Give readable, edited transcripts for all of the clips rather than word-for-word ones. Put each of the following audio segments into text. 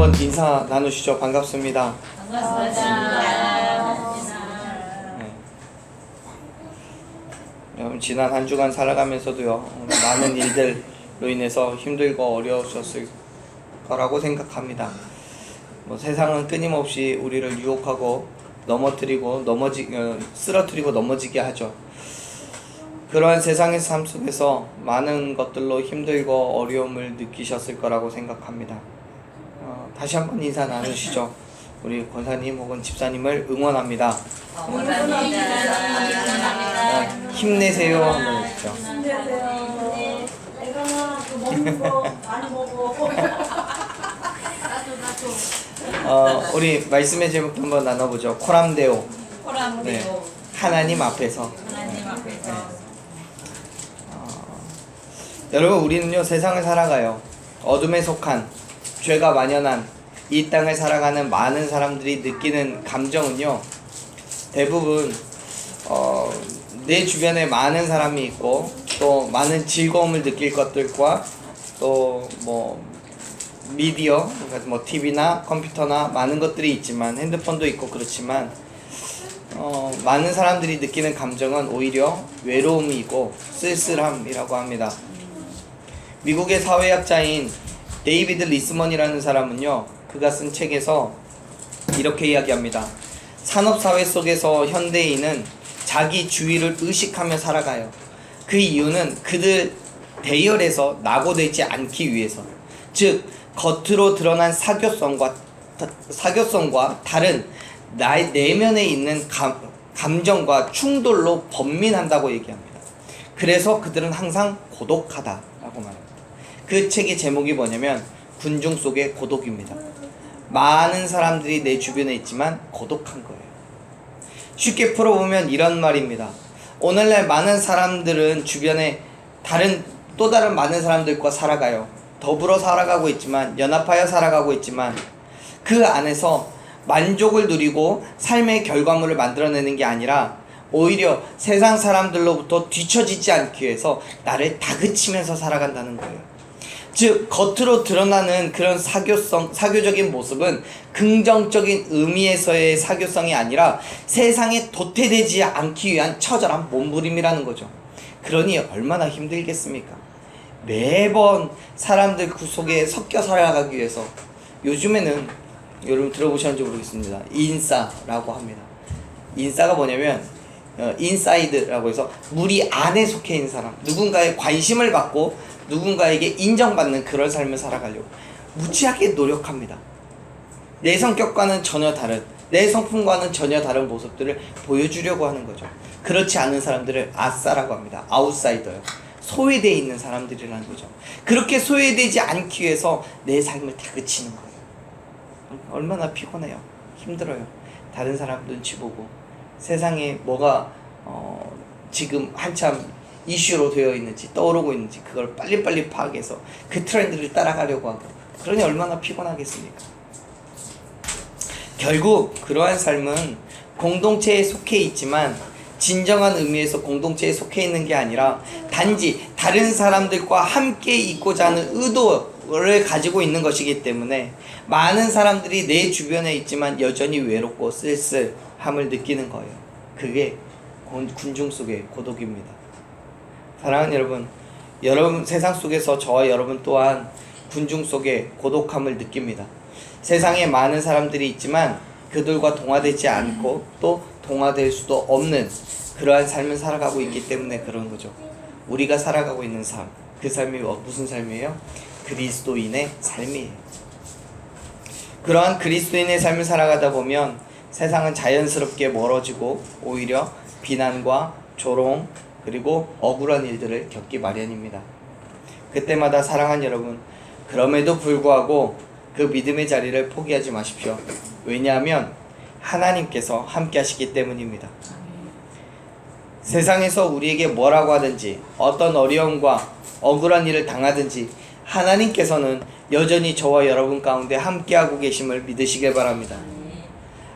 한번 인사 나누시죠. 반갑습니다. 반갑습니다. 여러분, 지난 한 주간 살아가면서도요, 많은 일들로 인해서 힘들고 어려우셨을 거라고 생각합니다. 세상은 끊임없이 우리를 유혹하고 넘어뜨리고 쓰러뜨리고 넘어지게 하죠. 그러한 세상의 삶 속에서 많은 것들로 힘들고 어려움을 느끼셨을 거라고 생각합니다. 다시 한번 인사 나누시죠. 우리 권사님 혹은 집사님을 응원합니다. 힘내세요 하면 있죠. 힘내세요. 애가 먹는 거 많이 먹어. 우리 말씀의 제목 한번 나눠보죠. 코람데오. 네. 하나님 앞에서. 하나님 앞에서. 여러분, 우리는요, 세상을 살아가요. 어둠에 속한, 죄가 만연한 이 땅을 살아가는 많은 사람들이 느끼는 감정은요, 대부분 내 주변에 많은 사람이 있고, 또 많은 즐거움을 느낄 것들과 또 미디어, 그러니까 TV나 컴퓨터나 많은 것들이 있지만, 핸드폰도 있고 그렇지만, 많은 사람들이 느끼는 감정은 오히려 외로움이고 쓸쓸함이라고 합니다. 미국의 사회학자인 데이비드 리스먼이라는 사람은요, 그가 쓴 책에서 이렇게 이야기합니다. 산업사회 속에서 현대인은 자기 주위를 의식하며 살아가요. 그 이유는 그들 대열에서 낙오되지 않기 위해서, 즉 겉으로 드러난 사교성과 다른 나의 내면에 있는 감정과 충돌로 번민한다고 얘기합니다. 그래서 그들은 항상 고독하다라고 말합니다. 그 책의 제목이 뭐냐면 군중 속의 고독입니다. 많은 사람들이 내 주변에 있지만 고독한 거예요. 쉽게 풀어보면 이런 말입니다. 오늘날 많은 사람들은 주변에 또 다른 많은 사람들과 살아가요. 더불어 살아가고 있지만, 연합하여 살아가고 있지만, 그 안에서 만족을 누리고 삶의 결과물을 만들어내는 게 아니라 오히려 세상 사람들로부터 뒤처지지 않기 위해서 나를 다그치면서 살아간다는 거예요. 즉 겉으로 드러나는 그런 사교적인 모습은 긍정적인 의미에서의 사교성이 아니라 세상에 도태되지 않기 위한 처절한 몸부림이라는 거죠. 그러니 얼마나 힘들겠습니까? 매번 사람들 그 속에 섞여 살아가기 위해서 요즘에는 여러분 들어보셨는지 모르겠습니다. 인싸라고 합니다. 인싸가 뭐냐면 인사이드라고 해서 무리 안에 속해 있는 사람, 누군가의 관심을 받고 누군가에게 인정받는 그런 삶을 살아가려고 무지하게 노력합니다. 내 성격과는 전혀 다른, 내 성품과는 전혀 다른 모습들을 보여주려고 하는 거죠. 그렇지 않은 사람들을 아싸라고 합니다. 아웃사이더요. 소외되어 있는 사람들이라는 거죠. 그렇게 소외되지 않기 위해서 내 삶을 다그치는 거예요. 얼마나 피곤해요. 힘들어요. 다른 사람 눈치 보고 세상에 뭐가 지금 한참 이슈로 되어 있는지 떠오르고 있는지 그걸 빨리빨리 파악해서 그 트렌드를 따라가려고 하고, 그러니 얼마나 피곤하겠습니까? 결국 그러한 삶은 공동체에 속해 있지만 진정한 의미에서 공동체에 속해 있는 게 아니라 단지 다른 사람들과 함께 있고자 하는 의도를 가지고 있는 것이기 때문에 많은 사람들이 내 주변에 있지만 여전히 외롭고 쓸쓸함을 느끼는 거예요. 그게 군중 속의 고독입니다. 사랑하는 여러분 세상 속에서 저와 여러분 또한 군중 속의 고독함을 느낍니다. 세상에 많은 사람들이 있지만 그들과 동화되지 않고 또 동화될 수도 없는 그러한 삶을 살아가고 있기 때문에 그런 거죠. 우리가 살아가고 있는 삶, 그 삶이 무슨 삶이에요? 그리스도인의 삶이에요. 그러한 그리스도인의 삶을 살아가다 보면 세상은 자연스럽게 멀어지고 오히려 비난과 조롱 그리고 억울한 일들을 겪기 마련입니다. 그때마다 사랑하는 여러분, 그럼에도 불구하고 그 믿음의 자리를 포기하지 마십시오. 왜냐하면 하나님께서 함께 하시기 때문입니다. 세상에서 우리에게 뭐라고 하든지 어떤 어려움과 억울한 일을 당하든지 하나님께서는 여전히 저와 여러분 가운데 함께하고 계심을 믿으시길 바랍니다.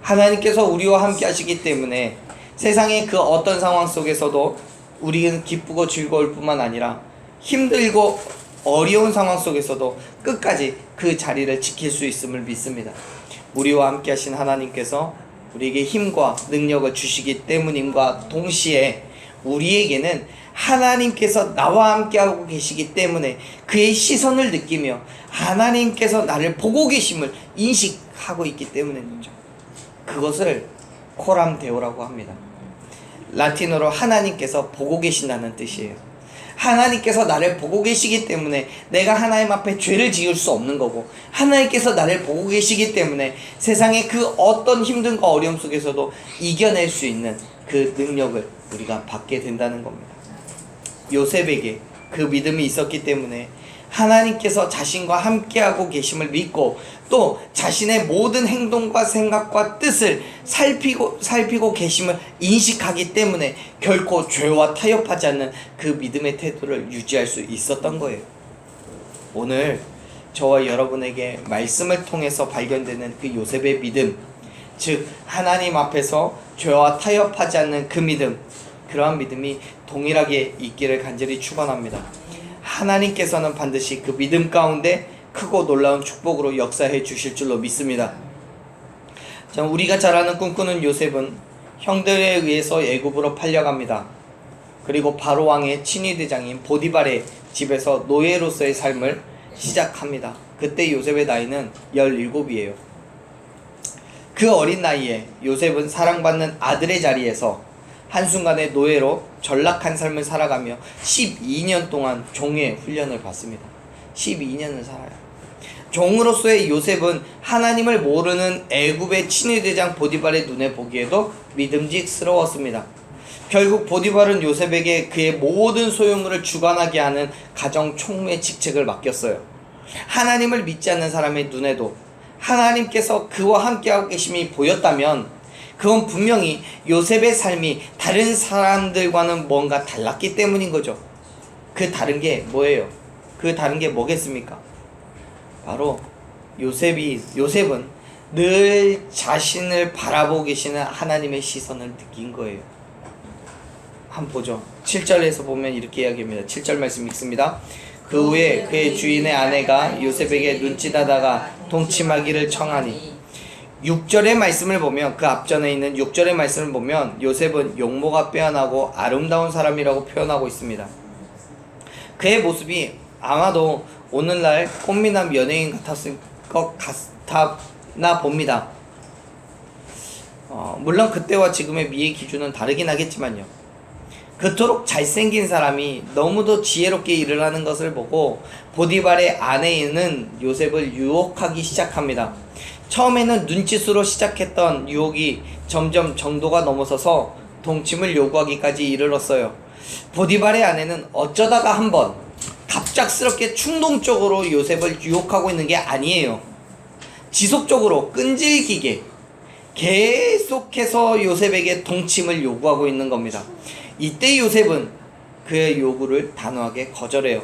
하나님께서 우리와 함께 하시기 때문에 세상의 그 어떤 상황 속에서도 우리는 기쁘고 즐거울 뿐만 아니라 힘들고 어려운 상황 속에서도 끝까지 그 자리를 지킬 수 있음을 믿습니다. 우리와 함께 하신 하나님께서 우리에게 힘과 능력을 주시기 때문임과 동시에 우리에게는 하나님께서 나와 함께하고 계시기 때문에 그의 시선을 느끼며 하나님께서 나를 보고 계심을 인식하고 있기 때문이죠. 그것을 코람 데오라고 합니다. 라틴어로 하나님께서 보고 계신다는 뜻이에요. 하나님께서 나를 보고 계시기 때문에 내가 하나님 앞에 죄를 지을 수 없는 거고, 하나님께서 나를 보고 계시기 때문에 세상의 그 어떤 힘듦과 어려움 속에서도 이겨낼 수 있는 그 능력을 우리가 받게 된다는 겁니다. 요셉에게 그 믿음이 있었기 때문에 하나님께서 자신과 함께하고 계심을 믿고 또 자신의 모든 행동과 생각과 뜻을 살피고 계심을 인식하기 때문에 결코 죄와 타협하지 않는 그 믿음의 태도를 유지할 수 있었던 거예요. 오늘 저와 여러분에게 말씀을 통해서 발견되는 그 요셉의 믿음, 즉 하나님 앞에서 죄와 타협하지 않는 그 믿음, 그러한 믿음이 동일하게 있기를 간절히 축원합니다. 하나님께서는 반드시 그 믿음 가운데 크고 놀라운 축복으로 역사해 주실 줄로 믿습니다. 자, 우리가 잘 아는 꿈꾸는 요셉은 형들에 의해서 애굽으로 팔려갑니다. 그리고 바로 왕의 친위대장인 보디발의 집에서 노예로서의 삶을 시작합니다. 그때 요셉의 나이는 17이에요. 그 어린 나이에 요셉은 사랑받는 아들의 자리에서 한순간에 노예로 전락한 삶을 살아가며 12년 동안 종의 훈련을 받습니다. 12년을 살아요. 종으로서의 요셉은 하나님을 모르는 애굽의 친위대장 보디발의 눈에 보기에도 믿음직스러웠습니다. 결국 보디발은 요셉에게 그의 모든 소유물을 주관하게 하는 가정 총무의 직책을 맡겼어요. 하나님을 믿지 않는 사람의 눈에도 하나님께서 그와 함께하고 계심이 보였다면 그건 분명히 요셉의 삶이 다른 사람들과는 뭔가 달랐기 때문인 거죠. 그 다른 게 뭐예요? 그 다른 게 뭐겠습니까? 바로 요셉은 늘 자신을 바라보고 계시는 하나님의 시선을 느낀 거예요. 한번 보죠. 7절에서 보면 이렇게 이야기합니다. 7절 말씀 읽습니다. 그 후에 그의 주인의 아내가 요셉에게 눈짓하다가 동침하기를 청하니, 6절의 말씀을 보면, 그 앞전에 있는 6절의 말씀을 보면 요셉은 용모가 빼어나고 아름다운 사람이라고 표현하고 있습니다. 그의 모습이 아마도 오늘날 꽃미남 연예인 같았을 것 같나 봅니다. 물론 그때와 지금의 미의 기준은 다르긴 하겠지만요. 그토록 잘생긴 사람이 너무도 지혜롭게 일을 하는 것을 보고 보디발의 아내는 요셉을 유혹하기 시작합니다. 처음에는 눈짓으로 시작했던 유혹이 점점 정도가 넘어서서 동침을 요구하기까지 이르렀어요. 보디발의 아내는 어쩌다가 한번 갑작스럽게 충동적으로 요셉을 유혹하고 있는 게 아니에요. 지속적으로 끈질기게 계속해서 요셉에게 동침을 요구하고 있는 겁니다. 이때 요셉은 그의 요구를 단호하게 거절해요.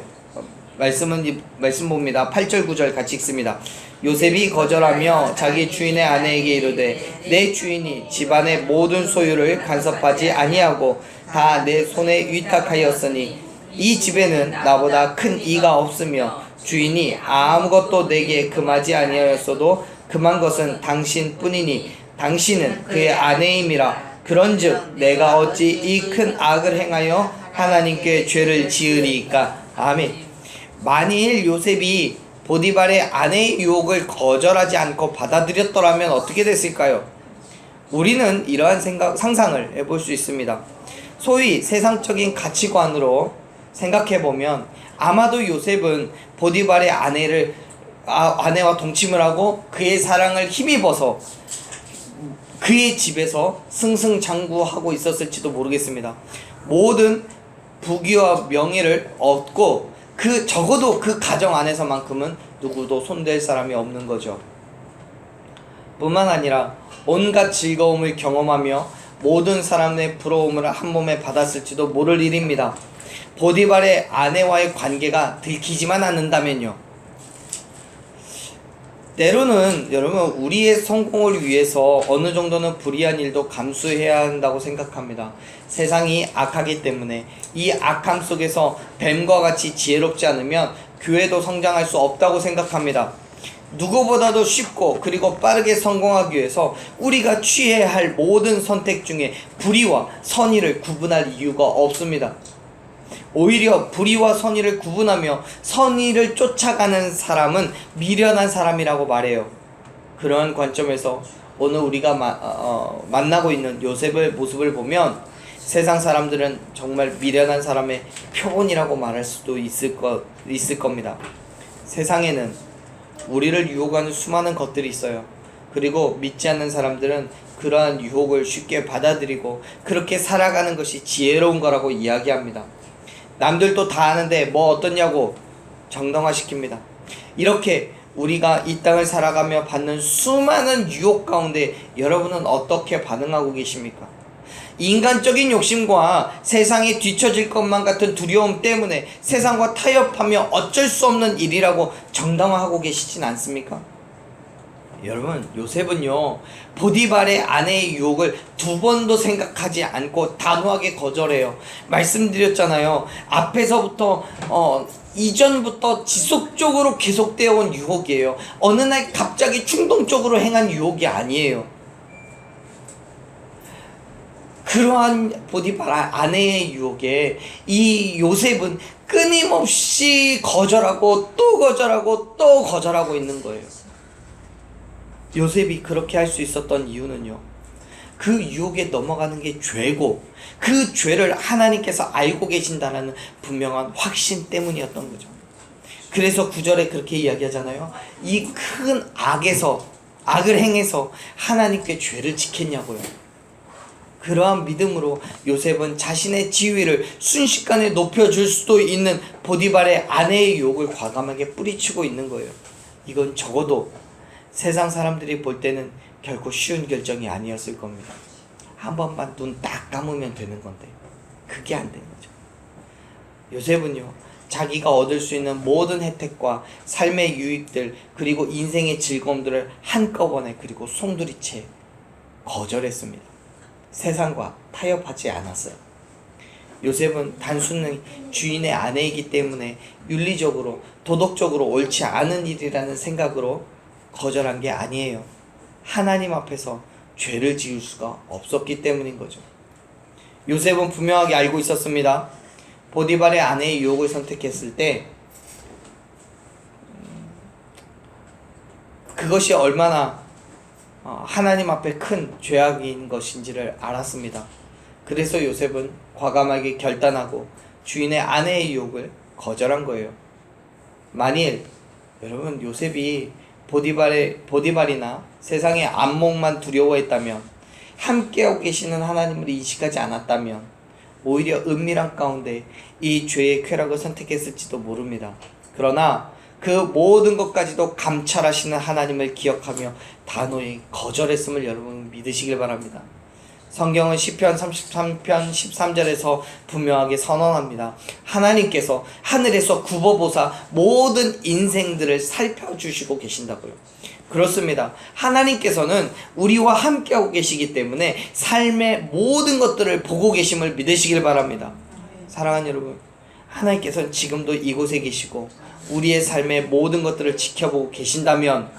말씀 봅니다. 8절 9절 같이 읽습니다. 요셉이 거절하며 자기 주인의 아내에게 이르되 내 주인이 집안의 모든 소유를 간섭하지 아니하고 다 내 손에 위탁하였으니 이 집에는 나보다 큰 이가 없으며 주인이 아무것도 내게 금하지 아니하였어도 금한 것은 당신뿐이니 당신은 그의 아내임이라. 그런즉 내가 어찌 이 큰 악을 행하여 하나님께 죄를 지으리이까. 아멘. 만일 요셉이 보디발의 아내의 유혹을 거절하지 않고 받아들였더라면 어떻게 됐을까요? 우리는 이러한 상상을 해볼 수 있습니다. 소위 세상적인 가치관으로 생각해보면 아마도 요셉은 보디발의 아내와 동침을 하고 그의 사랑을 힘입어서 그의 집에서 승승장구하고 있었을지도 모르겠습니다. 모든 부귀와 명예를 얻고 적어도 그 가정 안에서만큼은 누구도 손댈 사람이 없는 거죠. 뿐만 아니라 온갖 즐거움을 경험하며 모든 사람의 부러움을 한 몸에 받았을지도 모를 일입니다. 보디발의 아내와의 관계가 들키지만 않는다면요. 때로는 여러분 우리의 성공을 위해서 어느 정도는 불의한 일도 감수해야 한다고 생각합니다. 세상이 악하기 때문에 이 악함 속에서 뱀과 같이 지혜롭지 않으면 교회도 성장할 수 없다고 생각합니다. 누구보다도 쉽고 그리고 빠르게 성공하기 위해서 우리가 취해야 할 모든 선택 중에 불의와 선의를 구분할 이유가 없습니다. 오히려 불의와 선의를 구분하며 선의를 쫓아가는 사람은 미련한 사람이라고 말해요. 그러한 관점에서 오늘 우리가 만나고 있는 요셉의 모습을 보면 세상 사람들은 정말 미련한 사람의 표본이라고 말할 수도 있을 겁니다. 세상에는 우리를 유혹하는 수많은 것들이 있어요. 그리고 믿지 않는 사람들은 그러한 유혹을 쉽게 받아들이고 그렇게 살아가는 것이 지혜로운 거라고 이야기합니다. 남들도 다 아는데 뭐 어떻냐고 정당화시킵니다. 이렇게 우리가 이 땅을 살아가며 받는 수많은 유혹 가운데 여러분은 어떻게 반응하고 계십니까? 인간적인 욕심과 세상에 뒤처질 것만 같은 두려움 때문에 세상과 타협하며 어쩔 수 없는 일이라고 정당화하고 계시진 않습니까? 여러분, 요셉은요 보디발의 아내의 유혹을 두 번도 생각하지 않고 단호하게 거절해요. 말씀드렸잖아요. 앞에서부터 이전부터 지속적으로 계속되어 온 유혹이에요. 어느 날 갑자기 충동적으로 행한 유혹이 아니에요. 그러한 보디발 아내의 유혹에 이 요셉은 끊임없이 거절하고 또 거절하고 또 거절하고 있는 거예요. 요셉이 그렇게 할 수 있었던 이유는요, 그 유혹에 넘어가는 게 죄고 그 죄를 하나님께서 알고 계신다는 분명한 확신 때문이었던 거죠. 그래서 9절에 그렇게 이야기하잖아요. 이 큰 악을 행해서 하나님께 죄를 지켰냐고요. 그러한 믿음으로 요셉은 자신의 지위를 순식간에 높여줄 수도 있는 보디발의 아내의 유혹을 과감하게 뿌리치고 있는 거예요. 이건 적어도 세상 사람들이 볼 때는 결코 쉬운 결정이 아니었을 겁니다. 한 번만 눈 딱 감으면 되는 건데 그게 안 된 거죠. 요셉은요, 자기가 얻을 수 있는 모든 혜택과 삶의 유익들 그리고 인생의 즐거움들을 한꺼번에 그리고 송두리째 거절했습니다. 세상과 타협하지 않았어요. 요셉은 단순히 주인의 아내이기 때문에 윤리적으로 도덕적으로 옳지 않은 일이라는 생각으로 거절한 게 아니에요. 하나님 앞에서 죄를 지을 수가 없었기 때문인 거죠. 요셉은 분명하게 알고 있었습니다. 보디발의 아내의 유혹을 선택했을 때 그것이 얼마나 하나님 앞에 큰 죄악인 것인지를 알았습니다. 그래서 요셉은 과감하게 결단하고 주인의 아내의 유혹을 거절한 거예요. 만일 여러분 요셉이 보디발이나 세상의 안목만 두려워했다면, 함께하고 계시는 하나님을 인식하지 않았다면 오히려 은밀한 가운데 이 죄의 쾌락을 선택했을지도 모릅니다. 그러나 그 모든 것까지도 감찰하시는 하나님을 기억하며 단호히 거절했음을 여러분 믿으시길 바랍니다. 성경은 시편 33편 13절에서 분명하게 선언합니다. 하나님께서 하늘에서 굽어보사 모든 인생들을 살펴주시고 계신다고요. 그렇습니다. 하나님께서는 우리와 함께하고 계시기 때문에 삶의 모든 것들을 보고 계심을 믿으시길 바랍니다. 사랑하는 여러분, 하나님께서는 지금도 이곳에 계시고 우리의 삶의 모든 것들을 지켜보고 계신다면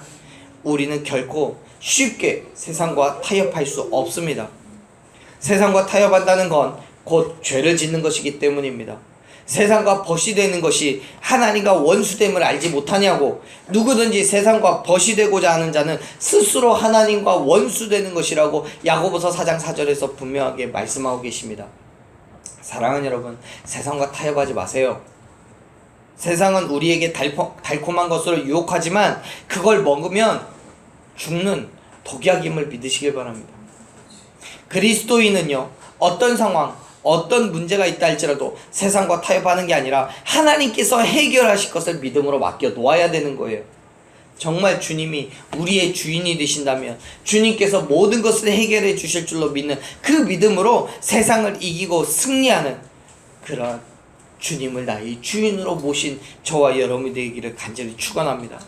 우리는 결코 쉽게 세상과 타협할 수 없습니다. 세상과 타협한다는 건 곧 죄를 짓는 것이기 때문입니다. 세상과 벗이 되는 것이 하나님과 원수됨을 알지 못하냐고, 누구든지 세상과 벗이 되고자 하는 자는 스스로 하나님과 원수되는 것이라고 야고보서 4장 4절에서 분명하게 말씀하고 계십니다. 사랑하는 여러분, 세상과 타협하지 마세요. 세상은 우리에게 달콤한 것으로 유혹하지만 그걸 먹으면 죽는 독약임을 믿으시길 바랍니다. 그리스도인은요, 어떤 상황, 어떤 문제가 있다 할지라도 세상과 타협하는 게 아니라 하나님께서 해결하실 것을 믿음으로 맡겨 놓아야 되는 거예요. 정말 주님이 우리의 주인이 되신다면 주님께서 모든 것을 해결해 주실 줄로 믿는 그 믿음으로 세상을 이기고 승리하는 그런 주님을 나의 주인으로 모신 저와 여러분이 되기를 간절히 축원합니다.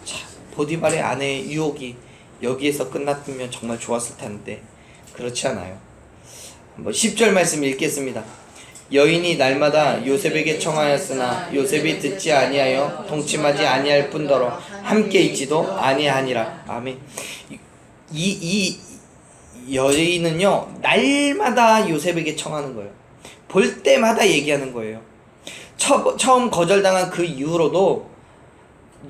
자, 보디발의 아내의 유혹이 여기에서 끝났으면 정말 좋았을 텐데 그렇지 않아요. 한번 10절 말씀 읽겠습니다. 여인이 날마다 요셉에게 청하였으나 요셉이 듣지 아니하여 동침하지 아니할 뿐더러 함께 있지도 아니하니라. 아멘. 이 여인은요 날마다 요셉에게 청하는 거예요. 볼 때마다 얘기하는 거예요. 처음 거절당한 그 이후로도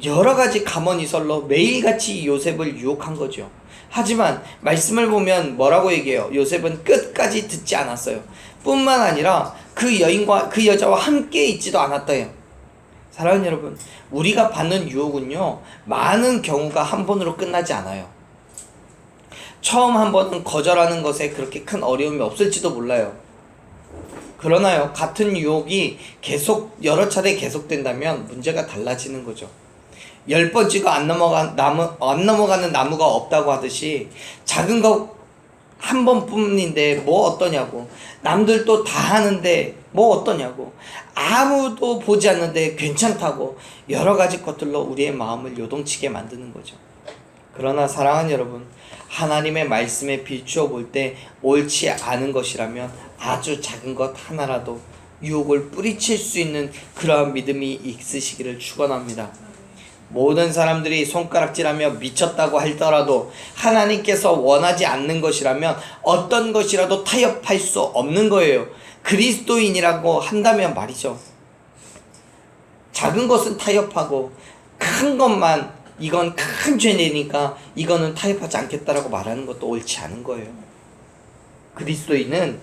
여러 가지 감언이설로 매일같이 요셉을 유혹한 거죠. 하지만 말씀을 보면 뭐라고 얘기해요? 요셉은 끝까지 듣지 않았어요. 뿐만 아니라 그 여인과 그 여자와 함께 있지도 않았다요. 사랑하는 여러분, 우리가 받는 유혹은요 많은 경우가 한 번으로 끝나지 않아요. 처음 한 번은 거절하는 것에 그렇게 큰 어려움이 없을지도 몰라요. 그러나요, 같은 유혹이 계속 여러 차례 계속된다면 문제가 달라지는 거죠. 10번 찍어 안 넘어가는 나무가 없다고 하듯이 작은 거 한 번뿐인데 뭐 어떠냐고, 남들도 다 하는데 뭐 어떠냐고, 아무도 보지 않는데 괜찮다고, 여러 가지 것들로 우리의 마음을 요동치게 만드는 거죠. 그러나 사랑하는 여러분, 하나님의 말씀에 비추어 볼 때 옳지 않은 것이라면 아주 작은 것 하나라도 유혹을 뿌리칠 수 있는 그러한 믿음이 있으시기를 축원합니다. 모든 사람들이 손가락질하며 미쳤다고 하더라도 하나님께서 원하지 않는 것이라면 어떤 것이라도 타협할 수 없는 거예요. 그리스도인이라고 한다면 말이죠. 작은 것은 타협하고 큰 것만 이건 큰 죄니까 이거는 타협하지 않겠다라고 말하는 것도 옳지 않은 거예요. 그리스도인은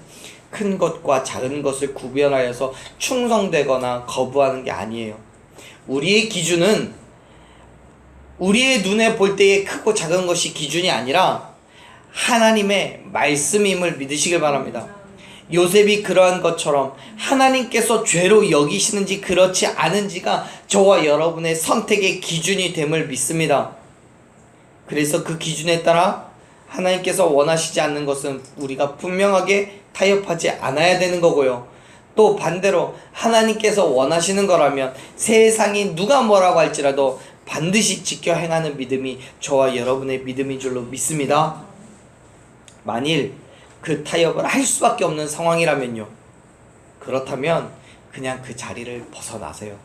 큰 것과 작은 것을 구별하여서 충성되거나 거부하는 게 아니에요. 우리의 기준은 우리의 눈에 볼 때의 크고 작은 것이 기준이 아니라 하나님의 말씀임을 믿으시길 바랍니다. 요셉이 그러한 것처럼 하나님께서 죄로 여기시는지 그렇지 않은지가 저와 여러분의 선택의 기준이 됨을 믿습니다. 그래서 그 기준에 따라 하나님께서 원하시지 않는 것은 우리가 분명하게 타협하지 않아야 되는 거고요. 또 반대로 하나님께서 원하시는 거라면 세상이 누가 뭐라고 할지라도 반드시 지켜 행하는 믿음이 저와 여러분의 믿음인 줄로 믿습니다. 만일 그 타협을 할 수밖에 없는 상황이라면요, 그렇다면 그냥 그 자리를 벗어나세요.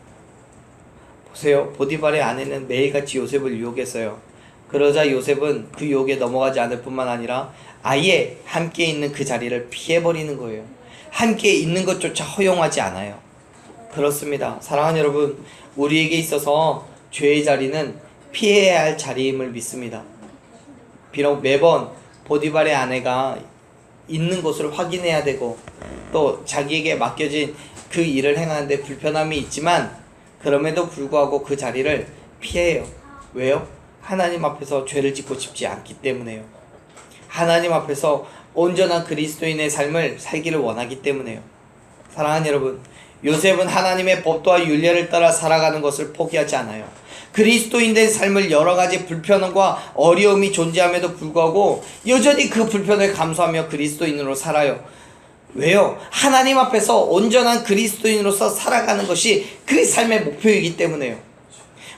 보세요, 보디발의 아내는 매일같이 요셉을 유혹했어요. 그러자 요셉은 그 유혹에 넘어가지 않을 뿐만 아니라 아예 함께 있는 그 자리를 피해버리는 거예요. 함께 있는 것조차 허용하지 않아요. 그렇습니다. 사랑하는 여러분, 우리에게 있어서 죄의 자리는 피해야 할 자리임을 믿습니다. 비록 매번 보디발의 아내가 있는 곳을 확인해야 되고 또 자기에게 맡겨진 그 일을 행하는데 불편함이 있지만 그럼에도 불구하고 그 자리를 피해요. 왜요? 하나님 앞에서 죄를 짓고 싶지 않기 때문에요. 하나님 앞에서 온전한 그리스도인의 삶을 살기를 원하기 때문에요. 사랑하는 여러분, 요셉은 하나님의 법도와 율례를 따라 살아가는 것을 포기하지 않아요. 그리스도인된 삶을 여러 가지 불편함과 어려움이 존재함에도 불구하고 여전히 그 불편을 감수하며 그리스도인으로 살아요. 왜요? 하나님 앞에서 온전한 그리스도인으로서 살아가는 것이 그 삶의 목표이기 때문에요.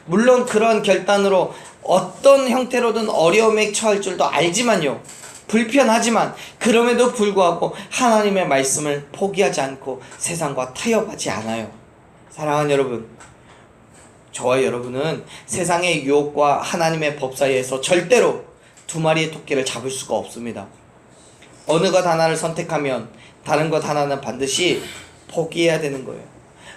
물론 그런 결단으로 어떤 형태로든 어려움에 처할 줄도 알지만요, 불편하지만 그럼에도 불구하고 하나님의 말씀을 포기하지 않고 세상과 타협하지 않아요. 사랑하는 여러분, 저와 여러분은 세상의 유혹과 하나님의 법 사이에서 절대로 두 마리의 토끼를 잡을 수가 없습니다. 어느 것 하나를 선택하면 다른 것 하나는 반드시 포기해야 되는 거예요.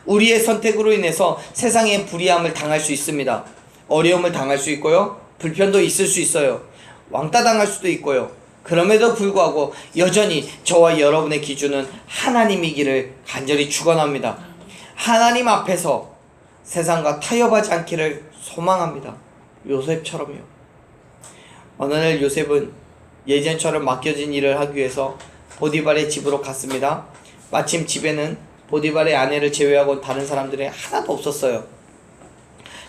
우리의 선택으로 인해서 세상의 불의함을 당할 수 있습니다. 어려움을 당할 수 있고요, 불편도 있을 수 있어요. 왕따 당할 수도 있고요. 그럼에도 불구하고 여전히 저와 여러분의 기준은 하나님이기를 간절히 축원합니다. 하나님 앞에서 세상과 타협하지 않기를 소망합니다. 요셉처럼요. 어느 날 요셉은 예전처럼 맡겨진 일을 하기 위해서 보디발의 집으로 갔습니다. 마침 집에는 보디발의 아내를 제외하고 다른 사람들이 하나도 없었어요.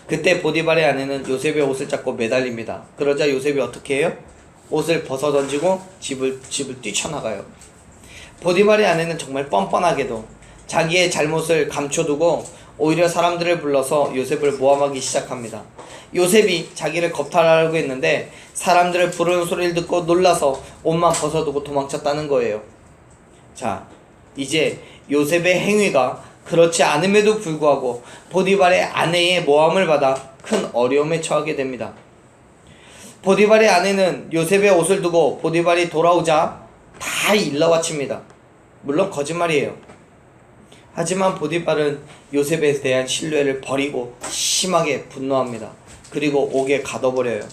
그때 보디발의 아내는 요셉의 옷을 잡고 매달립니다. 그러자 요셉이 어떻게 해요? 옷을 벗어 던지고 집을 뛰쳐나가요. 보디발의 아내는 정말 뻔뻔하게도 자기의 잘못을 감춰두고 오히려 사람들을 불러서 요셉을 모함하기 시작합니다. 요셉이 자기를 겁탈하려고 했는데 사람들을 부르는 소리를 듣고 놀라서 옷만 벗어두고 도망쳤다는 거예요. 자, 이제 요셉의 행위가 그렇지 않음에도 불구하고 보디발의 아내의 모함을 받아 큰 어려움에 처하게 됩니다. 보디발의 아내는 요셉의 옷을 두고 보디발이 돌아오자 다 일러바칩니다. 물론 거짓말이에요. 하지만 보디발은 요셉에 대한 신뢰를 버리고 심하게 분노합니다. 그리고 옥에 가둬버려요.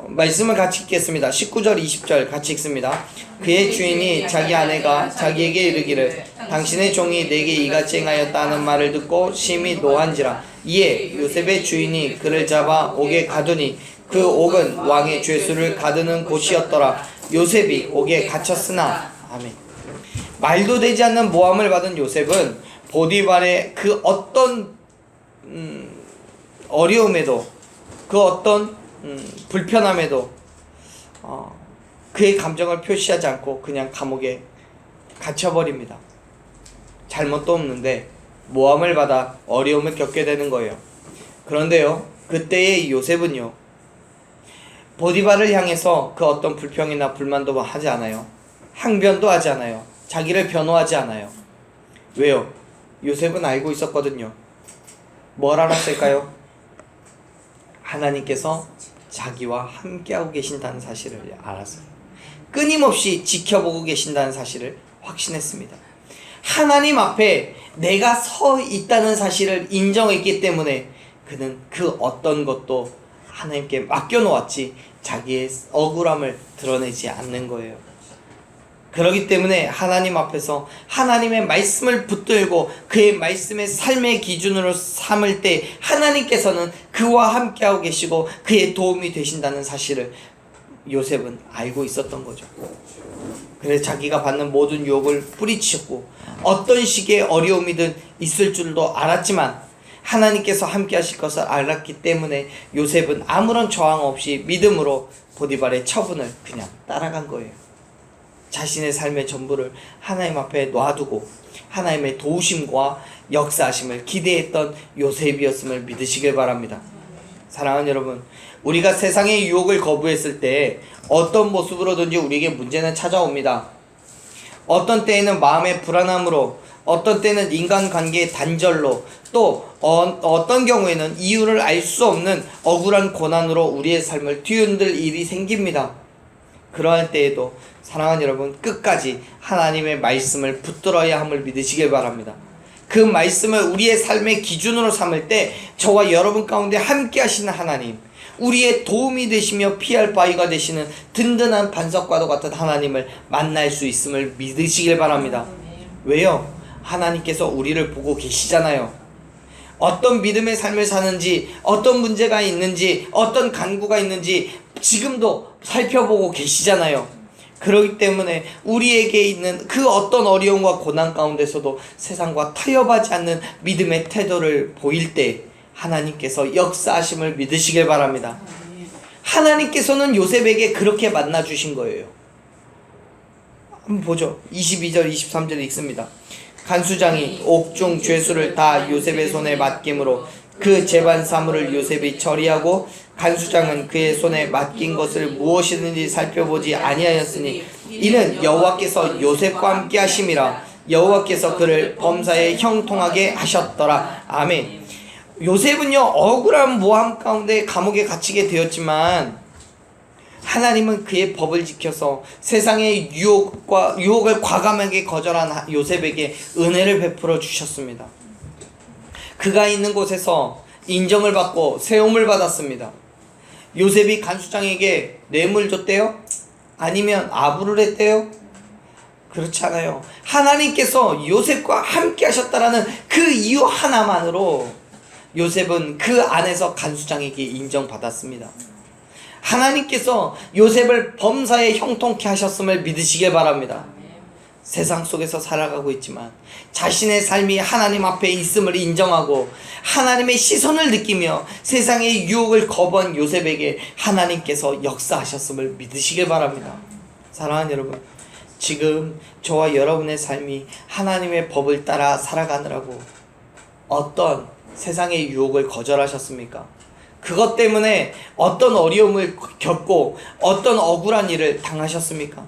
말씀을 같이 읽겠습니다. 19절 20절 같이 읽습니다. 그의 주인이 자기 아내가 자기에게 이르기를 당신의 종이 내게 이같이 행하였다는 말을 듣고 심히 노한지라. 이에 요셉의 주인이 그를 잡아 옥에 가두니 그 옥은 왕의 죄수를 가두는 곳이었더라. 요셉이 옥에 갇혔으나 아멘. 말도 되지 않는 모함을 받은 요셉은 보디발의 그 어떤 어려움에도 그 어떤 불편함에도 그의 감정을 표시하지 않고 그냥 감옥에 갇혀버립니다. 잘못도 없는데 모함을 받아 어려움을 겪게 되는 거예요. 그런데요, 그때의 요셉은요, 보디발을 향해서 그 어떤 불평이나 불만도 하지 않아요. 항변도 하지 않아요. 자기를 변호하지 않아요. 왜요? 요셉은 알고 있었거든요. 뭘 알았을까요? 하나님께서 자기와 함께하고 계신다는 사실을 알았어요. 끊임없이 지켜보고 계신다는 사실을 확신했습니다. 하나님 앞에 내가 서 있다는 사실을 인정했기 때문에 그는 그 어떤 것도 하나님께 맡겨놓았지 자기의 억울함을 드러내지 않는 거예요. 그렇기 때문에 하나님 앞에서 하나님의 말씀을 붙들고 그의 말씀의 삶의 기준으로 삼을 때 하나님께서는 그와 함께하고 계시고 그의 도움이 되신다는 사실을 요셉은 알고 있었던 거죠. 그래서 자기가 받는 모든 유혹을 뿌리치고 어떤 식의 어려움이든 있을 줄도 알았지만 하나님께서 함께 하실 것을 알았기 때문에 요셉은 아무런 저항 없이 믿음으로 보디발의 처분을 그냥 따라간 거예요. 자신의 삶의 전부를 하나님 앞에 놔두고 하나님의 도우심과 역사하심을 기대했던 요셉이었음을 믿으시길 바랍니다. 사랑하는 여러분, 우리가 세상의 유혹을 거부했을 때 어떤 모습으로든지 우리에게 문제는 찾아옵니다. 어떤 때에는 마음의 불안함으로, 어떤 때는 인간관계의 단절로, 또 어떤 경우에는 이유를 알 수 없는 억울한 고난으로 우리의 삶을 뒤흔들 일이 생깁니다. 그러한 때에도 사랑하는 여러분, 끝까지 하나님의 말씀을 붙들어야 함을 믿으시길 바랍니다. 그 말씀을 우리의 삶의 기준으로 삼을 때 저와 여러분 가운데 함께 하시는 하나님, 우리의 도움이 되시며 피할 바위가 되시는 든든한 반석과도 같은 하나님을 만날 수 있음을 믿으시길 바랍니다. 왜요? 하나님께서 우리를 보고 계시잖아요. 어떤 믿음의 삶을 사는지, 어떤 문제가 있는지, 어떤 간구가 있는지 지금도 살펴보고 계시잖아요. 그렇기 때문에 우리에게 있는 그 어떤 어려움과 고난 가운데서도 세상과 타협하지 않는 믿음의 태도를 보일 때 하나님께서 역사하심을 믿으시길 바랍니다. 하나님께서는 요셉에게 그렇게 만나주신 거예요. 한번 보죠. 22절 23절 읽습니다. 간수장이 옥중 죄수를 다 요셉의 손에 맡김으로 그 재반 사물을 요셉이 처리하고 간수장은 그의 손에 맡긴 것을 무엇이든지 살펴보지 아니하였으니 이는 여호와께서 요셉과 함께 하심이라. 여호와께서 그를 범사에 형통하게 하셨더라. 아멘. 요셉은요, 억울한 모함 가운데 감옥에 갇히게 되었지만 하나님은 그의 법을 지켜서 세상의 유혹을 과감하게 거절한 요셉에게 은혜를 베풀어 주셨습니다. 그가 있는 곳에서 인정을 받고 세움을 받았습니다. 요셉이 간수장에게 뇌물 줬대요? 아니면 아부를 했대요? 그렇지 않아요. 하나님께서 요셉과 함께 하셨다라는 그 이유 하나만으로 요셉은 그 안에서 간수장에게 인정받았습니다. 하나님께서 요셉을 범사에 형통케 하셨음을 믿으시길 바랍니다. 세상 속에서 살아가고 있지만 자신의 삶이 하나님 앞에 있음을 인정하고 하나님의 시선을 느끼며 세상의 유혹을 거부한 요셉에게 하나님께서 역사하셨음을 믿으시길 바랍니다. 사랑하는 여러분, 지금 저와 여러분의 삶이 하나님의 법을 따라 살아가느라고 어떤 세상의 유혹을 거절하셨습니까? 그것 때문에 어떤 어려움을 겪고 어떤 억울한 일을 당하셨습니까?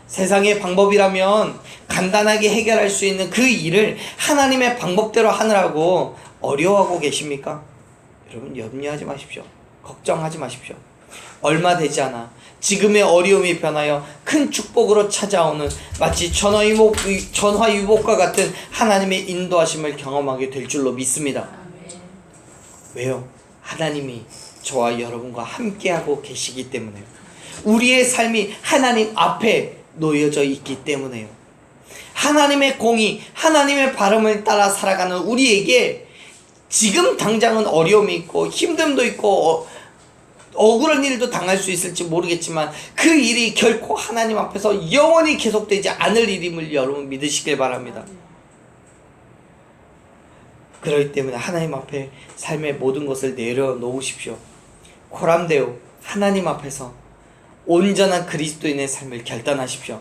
세상의 방법이라면 간단하게 해결할 수 있는 그 일을 하나님의 방법대로 하느라고 어려워하고 계십니까? 여러분, 염려하지 마십시오. 걱정하지 마십시오. 얼마 되지 않아 지금의 어려움이 변하여 큰 축복으로 찾아오는 마치 전화위복과 같은 하나님의 인도하심을 경험하게 될 줄로 믿습니다. 왜요? 하나님이 저와 여러분과 함께하고 계시기 때문에요. 우리의 삶이 하나님 앞에 놓여져 있기 때문에요. 하나님의 공의, 하나님의 바람을 따라 살아가는 우리에게 지금 당장은 어려움이 있고 힘듦도 있고 억울한 일도 당할 수 있을지 모르겠지만 그 일이 결코 하나님 앞에서 영원히 계속되지 않을 일임을 여러분 믿으시길 바랍니다. 그렇기 때문에 하나님 앞에 삶의 모든 것을 내려놓으십시오. 코람데오, 하나님 앞에서 온전한 그리스도인의 삶을 결단하십시오.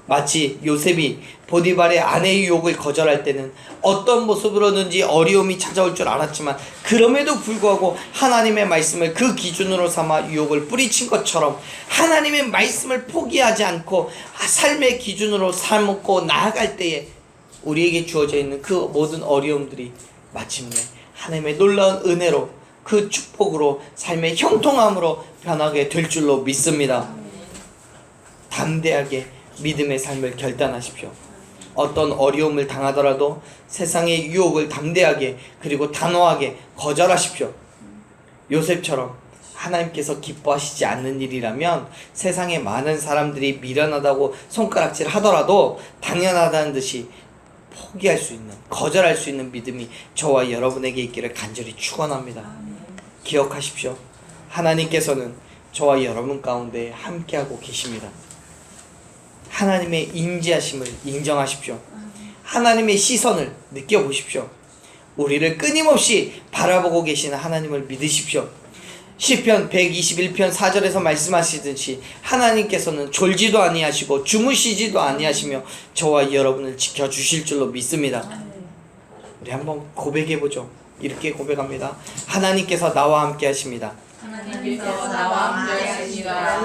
마치 요셉이 보디발의 아내의 유혹을 거절할 때는 어떤 모습으로든지 어려움이 찾아올 줄 알았지만 그럼에도 불구하고 하나님의 말씀을 그 기준으로 삼아 유혹을 뿌리친 것처럼 하나님의 말씀을 포기하지 않고 삶의 기준으로 삼고 나아갈 때에 우리에게 주어져 있는 그 모든 어려움들이 마침내 하나님의 놀라운 은혜로 그 축복으로 삶의 형통함으로 변하게 될 줄로 믿습니다. 담대하게 믿음의 삶을 결단하십시오. 어떤 어려움을 당하더라도 세상의 유혹을 담대하게 그리고 단호하게 거절하십시오. 요셉처럼 하나님께서 기뻐하시지 않는 일이라면 세상에 많은 사람들이 미련하다고 손가락질 하더라도 당연하다는 듯이 포기할 수 있는, 거절할 수 있는 믿음이 저와 여러분에게 있기를 간절히 축원합니다. 기억하십시오. 하나님께서는 저와 여러분 가운데 함께하고 계십니다. 하나님의 인지하심을 인정하십시오. 하나님의 시선을 느껴보십시오. 우리를 끊임없이 바라보고 계시는 하나님을 믿으십시오. 시편 121편 4절에서 말씀하시듯이 하나님께서는 졸지도 아니하시고 주무시지도 아니하시며 저와 여러분을 지켜주실 줄로 믿습니다. 우리 한번 고백해보죠. 이렇게 고백합니다. 하나님께서 나와 함께 하십니다. 하나님께서 나와 함께 하십니다.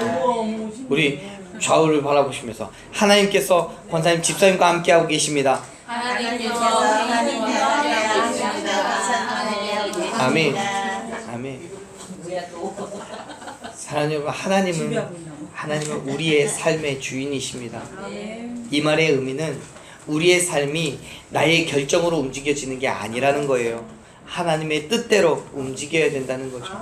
우리 좌우를 바라보시면서 하나님께서 권사님 집사님과 함께하고 계십니다. 하나님께서 하나님과 함께 하십니다. 아멘. 아멘. 사랑하는 여러분, 하나님은 우리의 삶의 주인이십니다. 이 말의 의미는 우리의 삶이 나의 결정으로 움직여지는 게 아니라는 거예요. 하나님의 뜻대로 움직여야 된다는 거죠.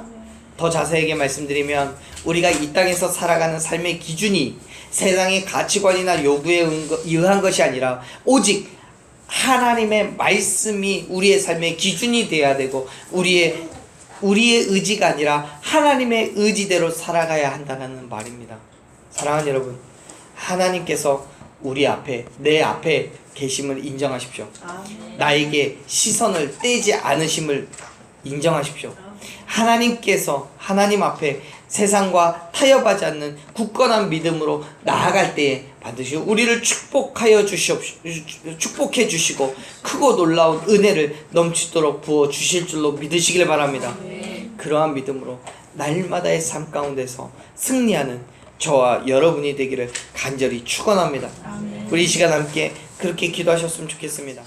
더 자세하게 말씀드리면 우리가 이 땅에서 살아가는 삶의 기준이 세상의 가치관이나 요구에 의한 것이 아니라 오직 하나님의 말씀이 우리의 삶의 기준이 되어야 되고 우리의 의지가 아니라 하나님의 의지대로 살아가야 한다는 말입니다. 사랑하는 여러분, 하나님께서 우리 앞에, 내 앞에 계심을 인정하십시오. 나에게 시선을 떼지 않으심을 인정하십시오. 하나님께서 하나님 앞에 세상과 타협하지 않는 굳건한 믿음으로 나아갈 때에 반드시 우리를 축복해 주시고 크고 놀라운 은혜를 넘치도록 부어 주실 줄로 믿으시길 바랍니다. 그러한 믿음으로 날마다의 삶 가운데서 승리하는 저와 여러분이 되기를 간절히 축원합니다. 우리 이 시간 함께 그렇게 기도하셨으면 좋겠습니다.